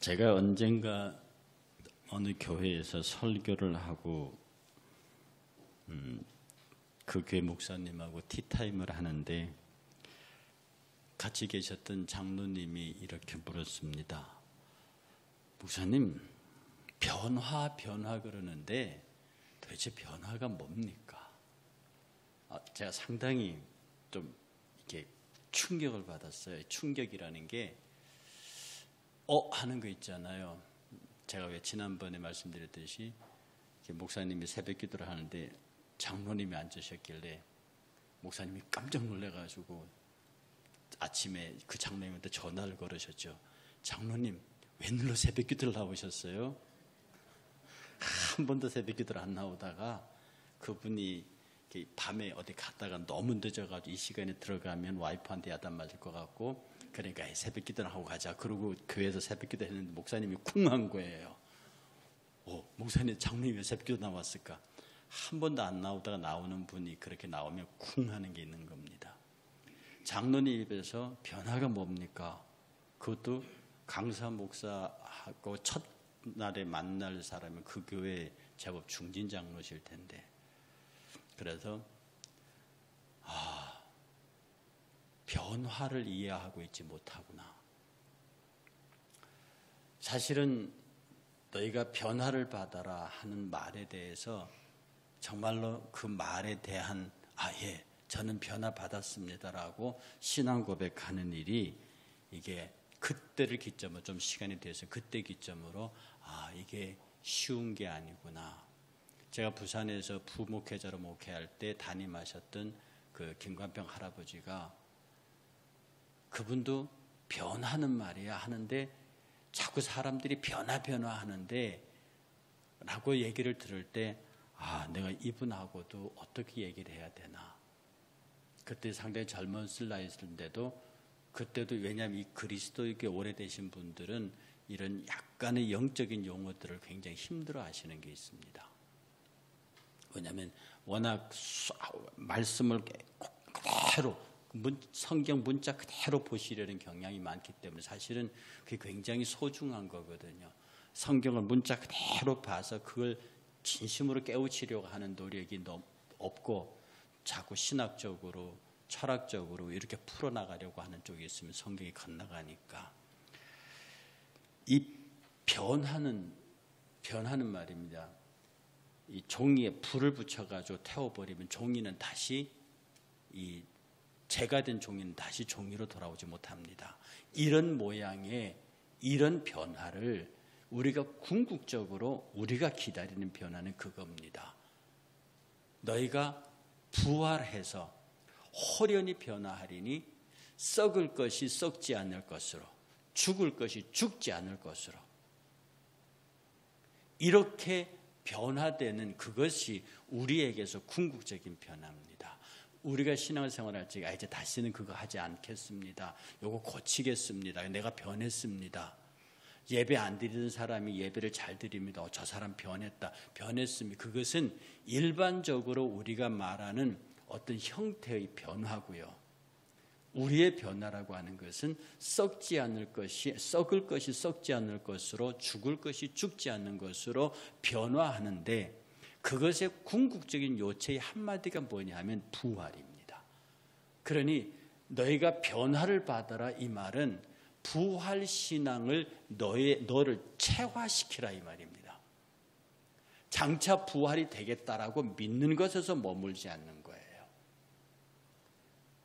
제가 언젠가 어느 교회에서 설교를 하고 그 교회 목사님하고 티타임을 하는데 같이 계셨던 장로님이 이렇게 물었습니다. 목사님, 변화 그러는데 도대체 변화가 뭡니까? 제가 상당히 좀 이렇게 충격을 받았어요. 충격이라는 게 하는 거 있잖아요. 제가 왜 지난번에 말씀드렸듯이 목사님이 새벽 기도를 하는데 장로님이 앉으셨길래 목사님이 깜짝 놀라가지고 아침에 그 장로님한테 전화를 걸으셨죠. 장로님, 웬일로 새벽 기도를 나오셨어요? 한 번도 새벽 기도를 안 나오다가 그분이 밤에 어디 갔다가 너무 늦어가지고 이 시간에 들어가면 와이프한테 야단 맞을 것 같고, 그러니까 새벽 기도나 하고 가자. 그러고 교회에서 새벽 기도 했는데 목사님이 쿵한 거예요. 목사님, 장로님이 왜 새벽 기도 나왔을까? 한 번도 안 나오다가 나오는 분이 그렇게 나오면 쿵 하는 게 있는 겁니다. 장로님 입에서 변화가 뭡니까? 그것도 강사 목사하고 첫날에 만날 사람은 그 교회 제법 중진 장로실 텐데, 그래서 변화를 이해하고 있지 못하구나. 사실은 너희가 변화를 받아라 하는 말에 대해서 정말로 그 말에 대한 저는 변화 받았습니다라고 신앙 고백하는 일이 이게 그때를 기점으로 좀 시간이 돼서 그때 기점으로 이게 쉬운 게 아니구나. 제가 부산에서 부목회자로 목회할 때 담임하셨던 그 김관평 할아버지가 그분도 변하는 말이야 하는데 자꾸 사람들이 변화 하는데 라고 얘기를 들을 때 내가 이분하고도 어떻게 얘기를 해야 되나. 그때 상당히 젊었을 나이인데도 그때도, 왜냐하면 이 그리스도에게 오래되신 분들은 이런 약간의 영적인 용어들을 굉장히 힘들어 하시는 게 있습니다. 왜냐하면 워낙 말씀을 그대로 성경 문자 그대로 보시려는 경향이 많기 때문에 사실은 그게 굉장히 소중한 거거든요. 성경을 문자 그대로 봐서 그걸 진심으로 깨우치려고 하는 노력이 너무 없고 자꾸 신학적으로 철학적으로 이렇게 풀어나가려고 하는 쪽이 있으면 성경이 건너가니까 이 변하는 말입니다. 이 종이에 불을 붙여가지고 태워버리면 종이는 다시 재가 된 종이는 다시 종이로 돌아오지 못합니다. 이런 모양의 이런 변화를 우리가 궁극적으로 우리가 기다리는 변화는 그겁니다. 너희가 부활해서 호련히 변화하리니 썩을 것이 썩지 않을 것으로, 죽을 것이 죽지 않을 것으로, 이렇게 변화되는 그것이 우리에게서 궁극적인 변화입니다. 우리가 신앙생활할 때 이제 다시는 그거 하지 않겠습니다. 요거 고치겠습니다. 내가 변했습니다. 예배 안 드리던 사람이 예배를 잘 드립니다. 저 사람 변했습니다. 그것은 일반적으로 우리가 말하는 어떤 형태의 변화고요. 우리의 변화라고 하는 것은 썩을 것이 썩지 않을 것으로, 죽을 것이 죽지 않는 것으로 변화하는데, 그것의 궁극적인 요체의 한마디가 뭐냐 하면 부활입니다. 그러니 너희가 변화를 받아라, 이 말은 부활신앙을 너를 체화시키라 이 말입니다. 장차 부활이 되겠다라고 믿는 것에서 머물지 않는 거예요.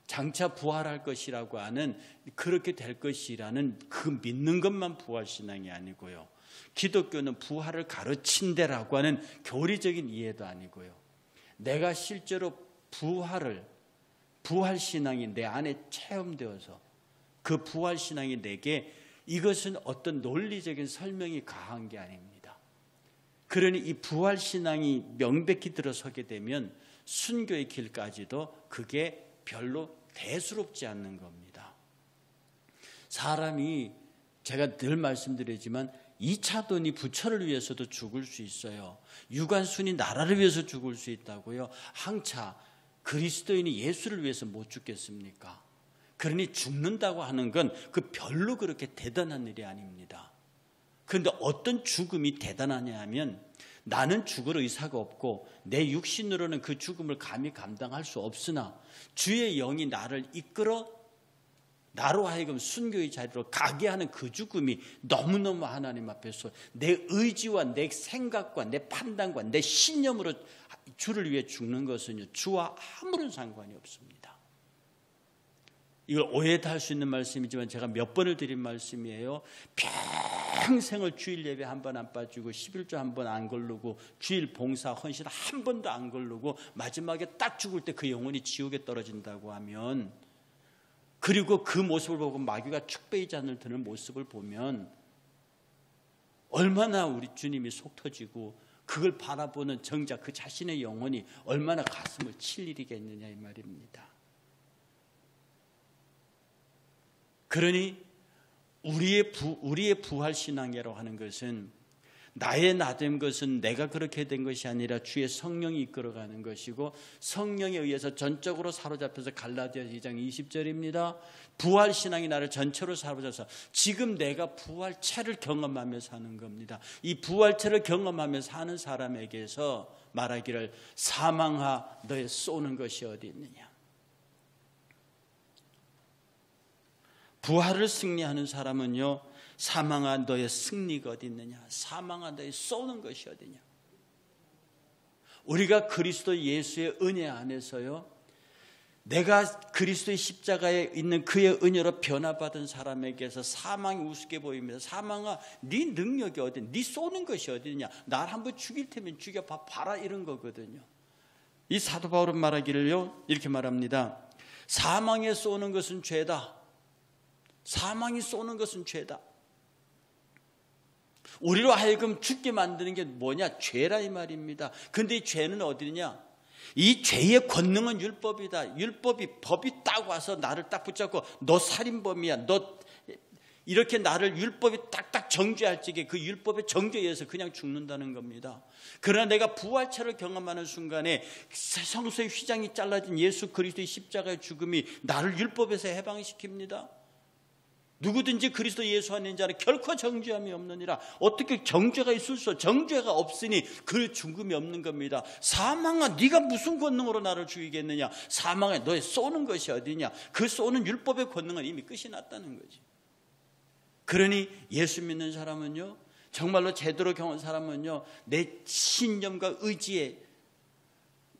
장차 부활할 것이라고 하는, 그렇게 될 것이라는 그 믿는 것만 부활신앙이 아니고요. 기독교는 부활을 가르친다라고 하는 교리적인 이해도 아니고요. 내가 실제로 부활신앙이 내 안에 체험되어서 그 부활신앙이 내게, 이것은 어떤 논리적인 설명이 가한 게 아닙니다. 그러니 이 부활신앙이 명백히 들어서게 되면 순교의 길까지도 그게 별로 대수롭지 않는 겁니다. 사람이, 제가 늘 말씀드리지만 2차돈이 부처를 위해서도 죽을 수 있어요. 유관순이 나라를 위해서 죽을 수 있다고요. 항차 그리스도인이 예수를 위해서 못 죽겠습니까? 그러니 죽는다고 하는 건 그 별로 그렇게 대단한 일이 아닙니다. 그런데 어떤 죽음이 대단하냐 하면 나는 죽을 의사가 없고 내 육신으로는 그 죽음을 감히 감당할 수 없으나 주의 영이 나를 이끌어 나로 하여금 순교의 자리로 가게 하는 그 죽음이 너무너무 하나님 앞에서 내 의지와 내 생각과 내 판단과 내 신념으로 주를 위해 죽는 것은요, 주와 아무런 상관이 없습니다. 이걸 오해도 할 수 있는 말씀이지만 제가 몇 번을 드린 말씀이에요. 평생을 주일 예배 한 번 안 빠지고 11조 한 번 안 걸르고 주일 봉사 헌신 한 번도 안 걸르고 마지막에 딱 죽을 때 그 영혼이 지옥에 떨어진다고 하면, 그리고 그 모습을 보고 마귀가 축배의 잔을 드는 모습을 보면 얼마나 우리 주님이 속 터지고 그걸 바라보는 정작 그 자신의 영혼이 얼마나 가슴을 칠 일이겠느냐 이 말입니다. 그러니 우리의 부활신앙이라고 하는 것은 나의 나된 것은 내가 그렇게 된 것이 아니라 주의 성령이 이끌어가는 것이고, 성령에 의해서 전적으로 사로잡혀서 갈라디아 2장 20절입니다. 부활신앙이 나를 전체로 사로잡아서 지금 내가 부활체를 경험하며 사는 겁니다. 이 부활체를 경험하며 사는 사람에게서 말하기를 사망아 너의 쏘는 것이 어디 있느냐. 부활을 승리하는 사람은요, 사망아 너의 승리가 어디 있느냐, 사망아 너의 쏘는 것이 어디냐. 우리가 그리스도 예수의 은혜 안에서요, 내가 그리스도의 십자가에 있는 그의 은혜로 변화받은 사람에게서 사망이 우습게 보입니다. 사망아 네 능력이 어디, 네 쏘는 것이 어디냐, 날 한번 죽일 테면 죽여봐라, 이런 거거든요. 이 사도 바울은 말하기를요 이렇게 말합니다. 사망에 쏘는 것은 죄다. 사망이 쏘는 것은 죄다. 우리로 하여금 죽게 만드는 게 뭐냐? 죄라 이 말입니다. 그런데 이 죄는 어디냐? 이 죄의 권능은 율법이다. 법이 딱 와서 나를 딱 붙잡고 너 살인범이야, 너 이렇게 나를 율법이 딱딱 정죄할 적에 그 율법의 정죄에 의해서 그냥 죽는다는 겁니다. 그러나 내가 부활체를 경험하는 순간에 성소의 휘장이 잘라진 예수 그리스도의 십자가의 죽음이 나를 율법에서 해방시킵니다. 누구든지 그리스도 예수 안에 있는 자는 결코 정죄함이 없느니라. 어떻게 정죄가 있을 수, 정죄가 없으니 그 죽음이 없는 겁니다. 사망아 네가 무슨 권능으로 나를 죽이겠느냐. 사망아 너의 쏘는 것이 어디냐. 그 쏘는 율법의 권능은 이미 끝이 났다는 거지. 그러니 예수 믿는 사람은요, 정말로 제대로 경험한 사람은요, 내 신념과 의지에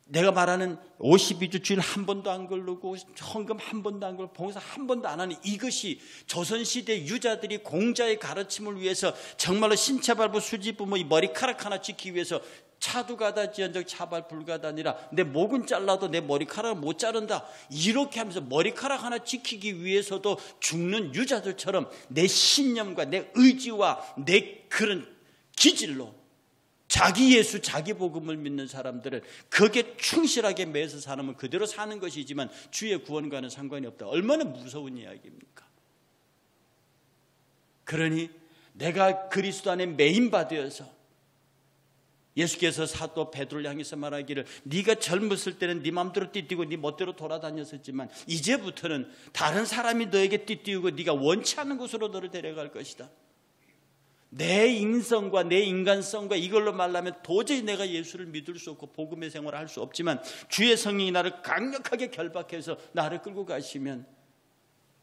내가 말하는 52주 주일 한 번도 안 걸르고 헌금 한 번도 안 걸고 봉사 한 번도 안 하는 이것이 조선시대 유자들이 공자의 가르침을 위해서 정말로 신체발부 수지부모 이 머리카락 하나 지키기 위해서 차두가다지언정 차발 불가다니라, 내 목은 잘라도 내 머리카락을 못 자른다, 이렇게 하면서 머리카락 하나 지키기 위해서도 죽는 유자들처럼 내 신념과 내 의지와 내 그런 기질로 자기 예수, 자기 복음을 믿는 사람들은 거기에 충실하게 매서 사는 그대로 사는 것이지만 주의 구원과는 상관이 없다. 얼마나 무서운 이야기입니까? 그러니 내가 그리스도 안에 매인바 되어서, 예수께서 사도 베드로를 향해서 말하기를 네가 젊었을 때는 네 마음대로 띠띠고 네 멋대로 돌아다녔었지만 이제부터는 다른 사람이 너에게 띠띠우고 네가 원치 않는 곳으로 너를 데려갈 것이다. 내 인성과 내 인간성과 이걸로 말하면 도저히 내가 예수를 믿을 수 없고 복음의 생활을 할 수 없지만 주의 성령이 나를 강력하게 결박해서 나를 끌고 가시면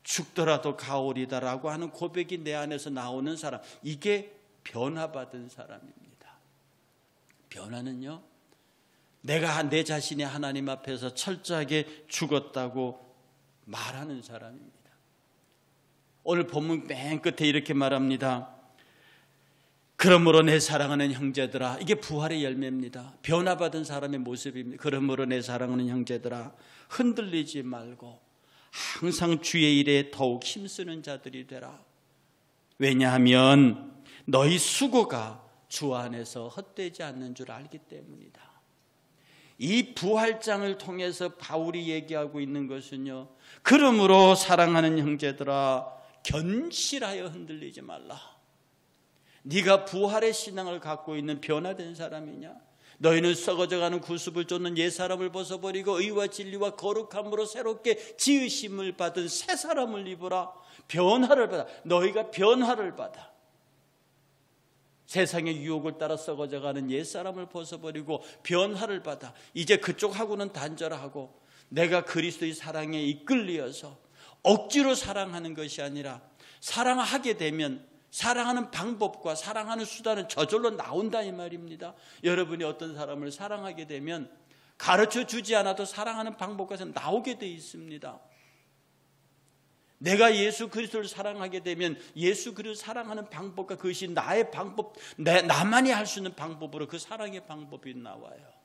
죽더라도 가오리다라고 하는 고백이 내 안에서 나오는 사람, 이게 변화받은 사람입니다. 변화는요, 내가 내 자신이 하나님 앞에서 철저하게 죽었다고 말하는 사람입니다. 오늘 본문 맨 끝에 이렇게 말합니다. 그러므로 내 사랑하는 형제들아, 이게 부활의 열매입니다. 변화받은 사람의 모습입니다. 그러므로 내 사랑하는 형제들아, 흔들리지 말고 항상 주의 일에 더욱 힘쓰는 자들이 되라. 왜냐하면 너희 수고가 주 안에서 헛되지 않는 줄 알기 때문이다. 이 부활장을 통해서 바울이 얘기하고 있는 것은요, 그러므로 사랑하는 형제들아, 견실하여 흔들리지 말라. 네가 부활의 신앙을 갖고 있는 변화된 사람이냐? 너희는 썩어져가는 구습을 쫓는 옛사람을 벗어버리고 의와 진리와 거룩함으로 새롭게 지으심을 받은 새 사람을 입으라. 변화를 받아. 너희가 변화를 받아. 세상의 유혹을 따라 썩어져가는 옛사람을 벗어버리고 변화를 받아 이제 그쪽하고는 단절하고 내가 그리스도의 사랑에 이끌려서 억지로 사랑하는 것이 아니라 사랑하게 되면 사랑하는 방법과 사랑하는 수단은 저절로 나온다 이 말입니다. 여러분이 어떤 사람을 사랑하게 되면 가르쳐 주지 않아도 사랑하는 방법과 나오게 되어 있습니다. 내가 예수 그리스도를 사랑하게 되면 예수 그리스도를 사랑하는 방법과 그것이 나의 방법, 나만이 할 수 있는 방법으로 그 사랑의 방법이 나와요.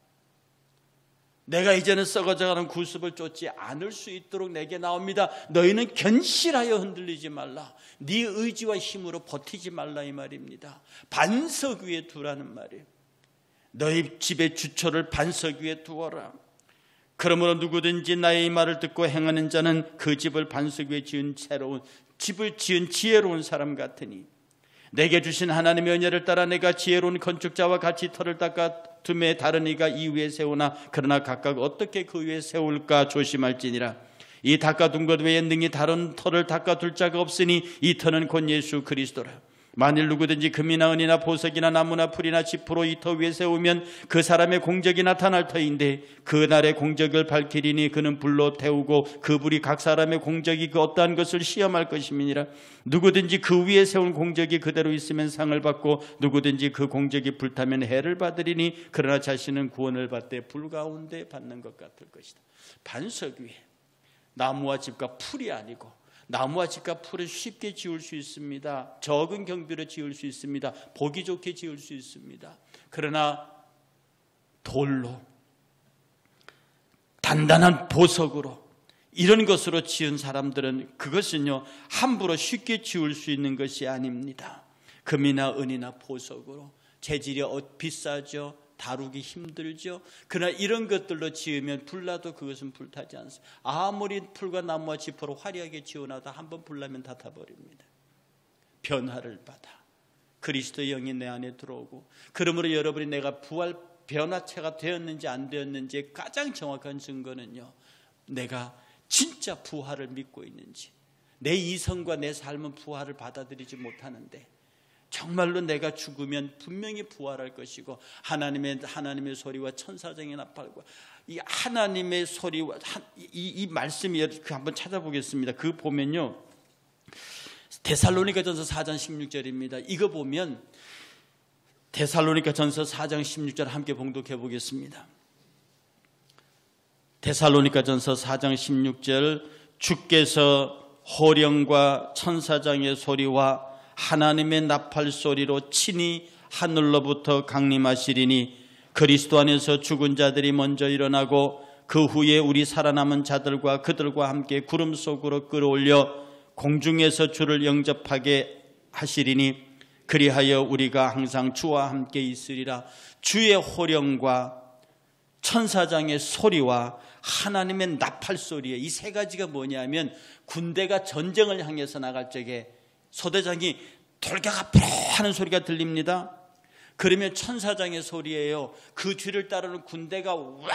내가 이제는 썩어져가는 구습을 쫓지 않을 수 있도록 내게 나옵니다. 너희는 견실하여 흔들리지 말라. 네 의지와 힘으로 버티지 말라 이 말입니다. 반석 위에 두라는 말이에요. 너희 집의 주초를 반석 위에 두어라. 그러므로 누구든지 나의 이 말을 듣고 행하는 자는 그 집을 반석 위에 집을 지은 지혜로운 사람 같으니 내게 주신 하나님의 은혜를 따라 내가 지혜로운 건축자와 같이 터를 닦아 둠에 다른 이가 이 위에 세우나 그러나 각각 어떻게 그 위에 세울까 조심할지니라. 이 닦아둔 것 외에 능히 다른 터를 닦아둘 자가 없으니 이 터는 곧 예수 그리스도라. 만일 누구든지 금이나 은이나 보석이나 나무나 풀이나 지푸로 이 터 위에 세우면 그 사람의 공적이 나타날 터인데 그날의 공적을 밝히리니 그는 불로 태우고 그 불이 각 사람의 공적이 그 어떠한 것을 시험할 것임이니라. 누구든지 그 위에 세운 공적이 그대로 있으면 상을 받고 누구든지 그 공적이 불타면 해를 받으리니 그러나 자신은 구원을 받되 불 가운데 받는 것 같을 것이다. 반석 위에 나무와 집과 풀이 아니고 나무와 집과 풀은 쉽게 지을 수 있습니다. 적은 경비로 지을 수 있습니다. 보기 좋게 지을 수 있습니다. 그러나 돌로 단단한 보석으로 이런 것으로 지은 사람들은 그것은요 함부로 쉽게 지을 수 있는 것이 아닙니다. 금이나 은이나 보석으로 재질이 비싸죠. 다루기 힘들죠. 그러나 이런 것들로 지으면 불나도 그것은 불타지 않습니다. 아무리 풀과 나무와 지퍼로 화려하게 지어놔도 한번 불나면 다 타버립니다. 변화를 받아 그리스도의 영이 내 안에 들어오고 그러므로 여러분이 내가 부활 변화체가 되었는지 안 되었는지의 가장 정확한 증거는요 내가 진짜 부활을 믿고 있는지 내 이성과 내 삶은 부활을 받아들이지 못하는데 정말로 내가 죽으면 분명히 부활할 것이고 하나님의 소리와 천사장의 나팔과 이 하나님의 소리와 이 말씀이 한번 찾아보겠습니다. 그 보면요 데살로니가전서 4장 16절입니다. 이거 보면 데살로니가전서 4장 16절 함께 봉독해 보겠습니다. 데살로니가전서 4장 16절 주께서 호령과 천사장의 소리와 하나님의 나팔 소리로 친히 하늘로부터 강림하시리니 그리스도 안에서 죽은 자들이 먼저 일어나고 그 후에 우리 살아남은 자들과 그들과 함께 구름 속으로 끌어올려 공중에서 주를 영접하게 하시리니 그리하여 우리가 항상 주와 함께 있으리라. 주의 호령과 천사장의 소리와 하나님의 나팔 소리에 이 세 가지가 뭐냐면 군대가 전쟁을 향해서 나갈 적에 소대장이 돌격 앞으로 하는 소리가 들립니다. 그러면 천사장의 소리예요. 그 뒤를 따르는 군대가 와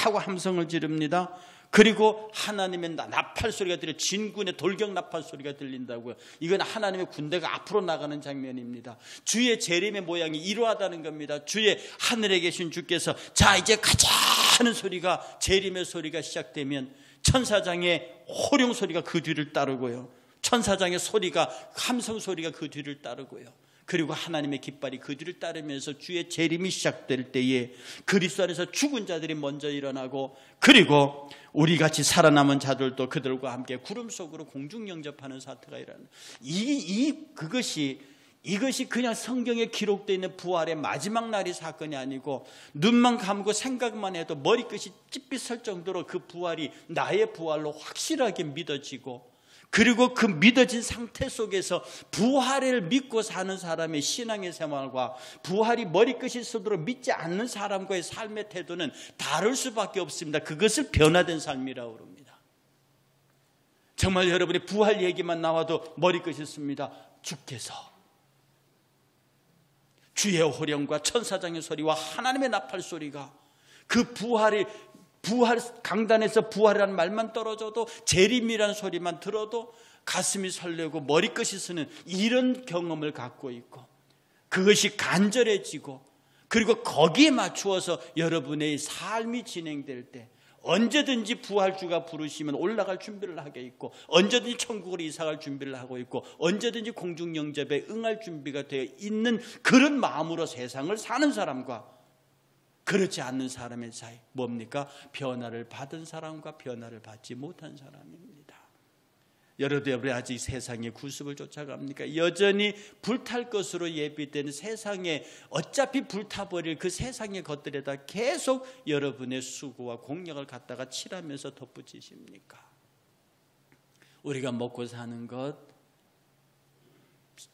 하고 함성을 지릅니다. 그리고 하나님의 나팔 소리가 들려 진군의 돌격 나팔 소리가 들린다고요. 이건 하나님의 군대가 앞으로 나가는 장면입니다. 주의 재림의 모양이 이러하다는 겁니다. 주의 하늘에 계신 주께서 자 이제 가자 하는 소리가 재림의 소리가 시작되면 천사장의 호령 소리가 그 뒤를 따르고요. 천사장의 소리가 함성 소리가 그 뒤를 따르고요. 그리고 하나님의 깃발이 그 뒤를 따르면서 주의 재림이 시작될 때에 그리스도 안에서 죽은 자들이 먼저 일어나고 그리고 우리같이 살아남은 자들도 그들과 함께 구름 속으로 공중 영접하는 사태가 일어나는 이것이 그냥 성경에 기록되어 있는 부활의 마지막 날이 사건이 아니고 눈만 감고 생각만 해도 머리끝이 찌릿 설 정도로 그 부활이 나의 부활로 확실하게 믿어지고 그리고 그 믿어진 상태 속에서 부활을 믿고 사는 사람의 신앙의 생활과 부활이 머리끝이 서도록 믿지 않는 사람과의 삶의 태도는 다를 수밖에 없습니다. 그것을 변화된 삶이라고 합니다. 정말 여러분이 부활 얘기만 나와도 머리끝이 씁니다. 주께서 주의 호령과 천사장의 소리와 하나님의 나팔 소리가 그 부활 강단에서 부활이라는 말만 떨어져도 재림이라는 소리만 들어도 가슴이 설레고 머리끝이 쓰는 이런 경험을 갖고 있고 그것이 간절해지고 그리고 거기에 맞추어서 여러분의 삶이 진행될 때 언제든지 부활주가 부르시면 올라갈 준비를 하게 있고 언제든지 천국으로 이사갈 준비를 하고 있고 언제든지 공중영접에 응할 준비가 되어 있는 그런 마음으로 세상을 사는 사람과 그렇지 않는 사람의 사이, 뭡니까? 변화를 받은 사람과 변화를 받지 못한 사람입니다. 여러분이 아직 세상의 구습을 쫓아갑니까? 여전히 불탈 것으로 예비된 세상에 어차피 불타버릴 그 세상의 것들에다 계속 여러분의 수고와 공력을 갖다가 칠하면서 덧붙이십니까? 우리가 먹고 사는 것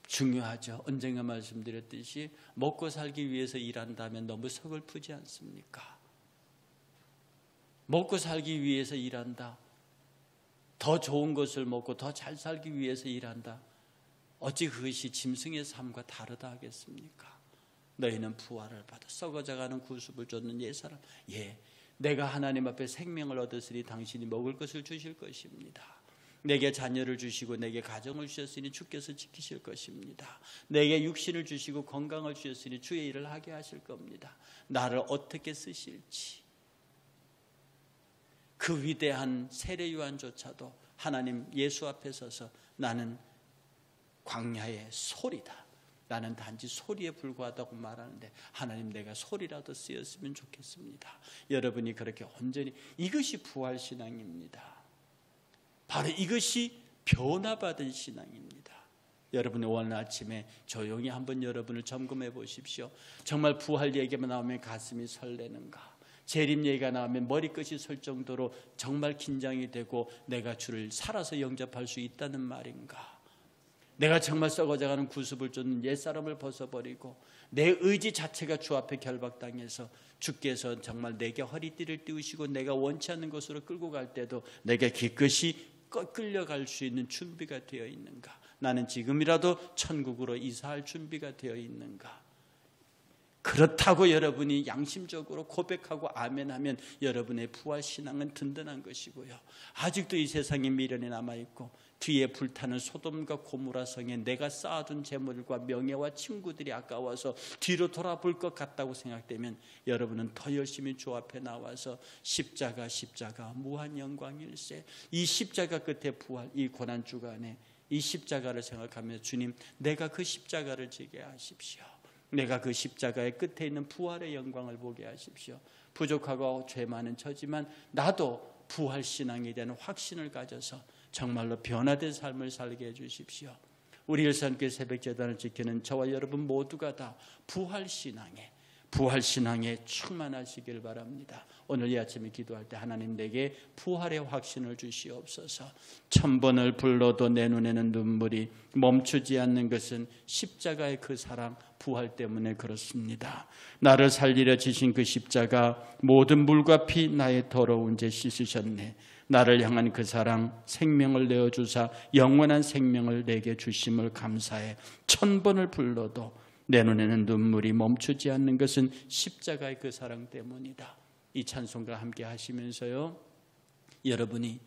중요하죠. 언젠가 말씀드렸듯이 먹고 살기 위해서 일한다면 너무 서글프지 않습니까? 먹고 살기 위해서 일한다. 더 좋은 것을 먹고 더 잘 살기 위해서 일한다. 어찌 그것이 짐승의 삶과 다르다 하겠습니까? 너희는 부활을 받아 썩어져가는 구습을 쫓는 옛사람. 내가 하나님 앞에 생명을 얻었으니 당신이 먹을 것을 주실 것입니다. 내게 자녀를 주시고 내게 가정을 주셨으니 주께서 지키실 것입니다. 내게 육신을 주시고 건강을 주셨으니 주의 일을 하게 하실 겁니다. 나를 어떻게 쓰실지. 그 위대한 세례 요한조차도 하나님 예수 앞에 서서 나는 광야의 소리다. 나는 단지 소리에 불과하다고 말하는데 하나님 내가 소리라도 쓰였으면 좋겠습니다. 여러분이 그렇게 온전히 이것이 부활신앙입니다. 바로 이것이 변화받은 신앙입니다. 여러분이 오늘 아침에 조용히 한번 여러분을 점검해 보십시오. 정말 부활 얘기만 나오면 가슴이 설레는가? 재림 얘기가 나오면 머리끝이 설 정도로 정말 긴장이 되고 내가 주를 살아서 영접할 수 있다는 말인가? 내가 정말 썩어져가는 구습을 쫓는 옛사람을 벗어버리고 내 의지 자체가 주 앞에 결박당해서 주께서 정말 내게 허리띠를 띄우시고 내가 원치 않는 곳으로 끌고 갈 때도 내가 기꺼이 끌려갈 수 있는 준비가 되어 있는가? 나는 지금이라도 천국으로 이사할 준비가 되어 있는가? 그렇다고 여러분이 양심적으로 고백하고 아멘하면 여러분의 부활신앙은 든든한 것이고요. 아직도 이 세상에 미련이 남아있고 뒤에 불타는 소돔과 고모라 성에 내가 쌓아둔 재물과 명예와 친구들이 아까워서 뒤로 돌아볼 것 같다고 생각되면 여러분은 더 열심히 주 앞에 나와서 십자가 무한 영광일세. 이 십자가 끝에 부활, 이 고난주간에 이 십자가를 생각하며 주님 내가 그 십자가를 지게 하십시오. 내가 그 십자가의 끝에 있는 부활의 영광을 보게 하십시오. 부족하고 죄 많은 저지만 나도 부활신앙에 대한 확신을 가져서 정말로 변화된 삶을 살게 해주십시오. 우리 일산교회 새벽재단을 지키는 저와 여러분 모두가 다 부활신앙에 충만하시길 바랍니다. 오늘 이 아침에 기도할 때 하나님 내게 부활의 확신을 주시옵소서. 1000번을 불러도 내 눈에는 눈물이 멈추지 않는 것은 십자가의 그 사랑, 부활 때문에 그렇습니다. 나를 살리려 지신 그 십자가 모든 물과 피 나의 더러운 죄 씻으셨네. 나를 향한 그 사랑, 생명을 내어주사 영원한 생명을 내게 주심을 감사해. 1000번을 불러도 내 눈에는 눈물이 멈추지 않는 것은 십자가의 그 사랑 때문이다. 이 찬송과 함께 하시면서요, 여러분이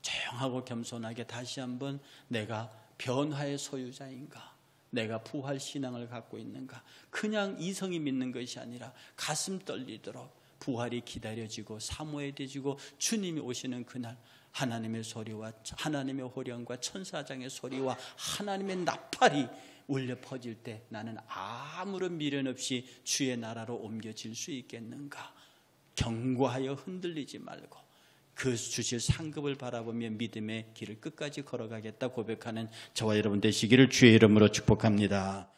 조용하고 겸손하게 다시 한번 내가 변화의 소유자인가? 내가 부활 신앙을 갖고 있는가? 그냥 이성이 믿는 것이 아니라 가슴 떨리도록 부활이 기다려지고 사모해지고 주님이 오시는 그날 하나님의 소리와 하나님의 호령과 천사장의 소리와 하나님의 나팔이 울려 퍼질 때 나는 아무런 미련 없이 주의 나라로 옮겨질 수 있겠는가? 견고하여 흔들리지 말고 그 주실 상급을 바라보며 믿음의 길을 끝까지 걸어가겠다 고백하는 저와 여러분 되시기를 주의 이름으로 축복합니다.